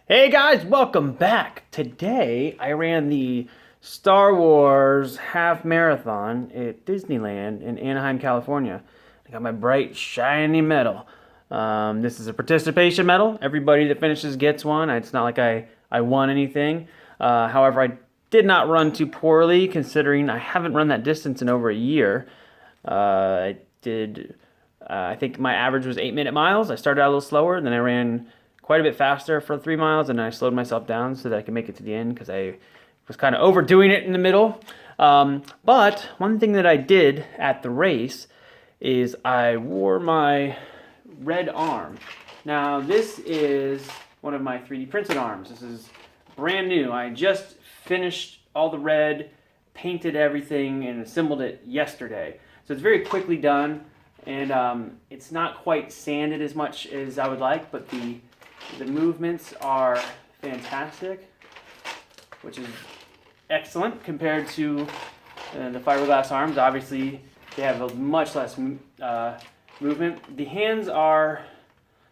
Hey guys, welcome back. Today I ran the Star Wars half marathon at Disneyland in Anaheim, California. I got my bright, shiny medal. This is a participation medal. Everybody that finishes gets one. It's not like I won anything. However, I did not run too poorly considering I haven't run that distance in over a year. I did, I think my average was 8-minute miles. I started out a little slower, then I ran quite a bit faster for 3 miles, and I slowed myself down so that I could make it to the end because I was kind of overdoing it in the middle. But one thing that I did at the race is I wore my red arm. Now, this is one of my 3D printed arms. This is brand new. I just finished all the red, painted everything, and assembled it yesterday. So it's very quickly done, and it's not quite sanded as much as I would like, but the movements are fantastic, which is excellent compared to the fiberglass arms. Obviously, they have a much less movement. The hands are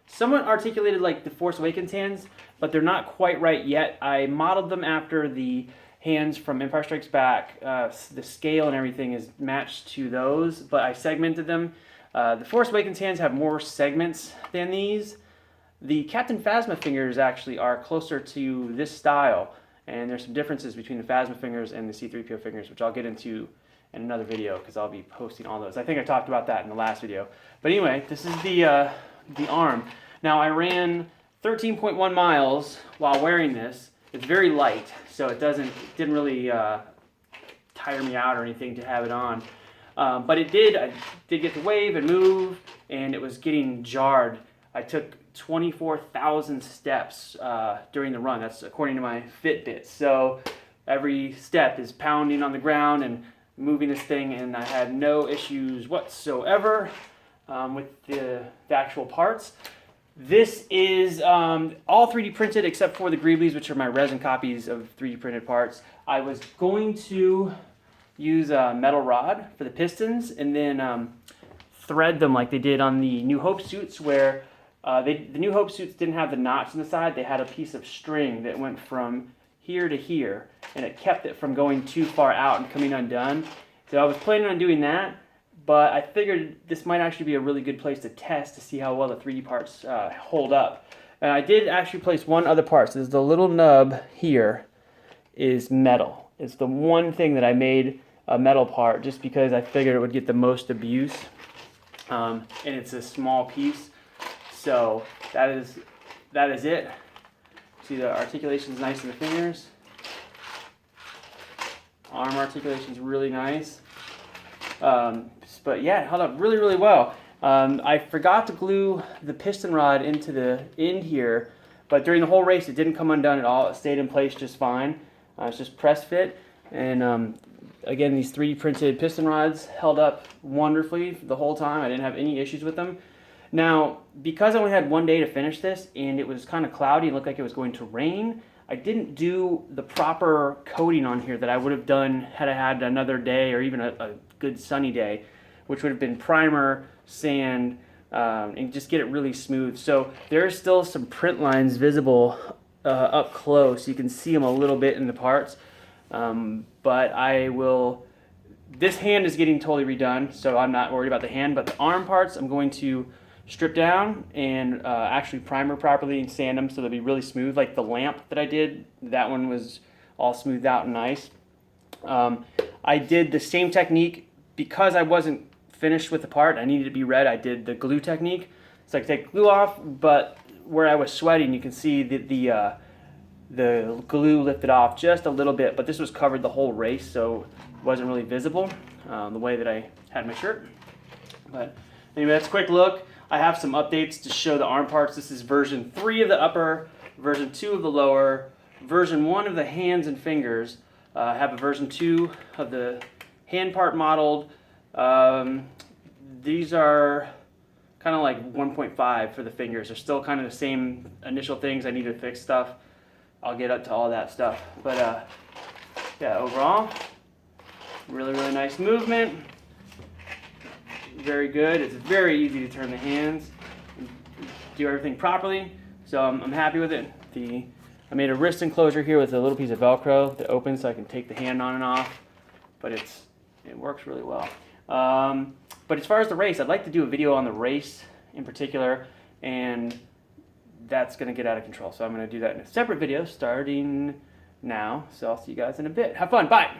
somewhat articulated like the Force Awakens hands, but they're not quite right yet. I modeled them after the hands from Empire Strikes Back. The scale and everything is matched to those, but I segmented them. The Force Awakens hands have more segments than these. The Captain Phasma fingers actually are closer to this style, and there's some differences between the Phasma fingers and the C-3PO fingers, which I'll get into in another video because I'll be posting all those. I think I talked about that in the last video. But anyway, this is the arm. Now I ran 13.1 miles while wearing this. It's very light, so it didn't really tire me out or anything to have it on. But I did get to wave and move, and it was getting jarred. I took 24,000 steps during the run. That's according to my Fitbit. So every step is pounding on the ground and moving this thing, and I had no issues whatsoever with the actual parts. This is all 3D printed except for the greeblies, which are my resin copies of 3D printed parts. I was going to use a metal rod for the pistons and then thread them like they did on the New Hope suits, where the New Hope suits didn't have the notch on the side. They had a piece of string that went from here to here, and it kept it from going too far out and coming undone. So I was planning on doing that, but I figured this might actually be a really good place to test to see how well the 3D parts hold up. And I did actually place one other part. So there's the little nub here is metal. It's the one thing that I made a metal part just because I figured it would get the most abuse. And it's a small piece. So that is it. See, the articulation is nice in the fingers. Arm articulation is really nice. But yeah, it held up really, really well. I forgot to glue the piston rod into the end here, but during the whole race it didn't come undone at all. It stayed in place just fine. It's just press fit. And again, these 3D printed piston rods held up wonderfully the whole time. I didn't have any issues with them. Now, because I only had one day to finish this and it was kind of cloudy and looked like it was going to rain, I didn't do the proper coating on here that I would have done had I had another day or even a good sunny day, which would have been primer, sand, and just get it really smooth. So there are still some print lines visible up close. You can see them a little bit in the parts, but this hand is getting totally redone, so I'm not worried about the hand, but the arm parts I'm going to strip down and actually primer properly and sand them so they'll be really smooth. Like the lamp that I did, that one was all smoothed out and nice. I did the same technique because I wasn't finished with the part. I needed it to be red. I did the glue technique. So I could take glue off, but where I was sweating, you can see that the glue lifted off just a little bit, but this was covered the whole race, so it wasn't really visible the way that I had my shirt. But anyway, that's a quick look. I have some updates to show the arm parts. This is version 3 of the upper, version 2 of the lower, version 1 of the hands and fingers. I have a version 2 of the hand part modeled. These are kind of like 1.5 for the fingers. They're still kind of the same initial things. I need to fix stuff. I'll get up to all that stuff. But yeah, overall, really, really nice movement. Very good. It's very easy to turn the hands, do everything properly. So I'm happy with it. The I made a wrist enclosure here with a little piece of Velcro that opens so I can take the hand on and off, but it works really well. But as far as the race, I'd like to do a video on the race in particular, and that's going to get out of control. So I'm going to do that in a separate video starting now. So I'll see you guys in a bit. Have fun. Bye.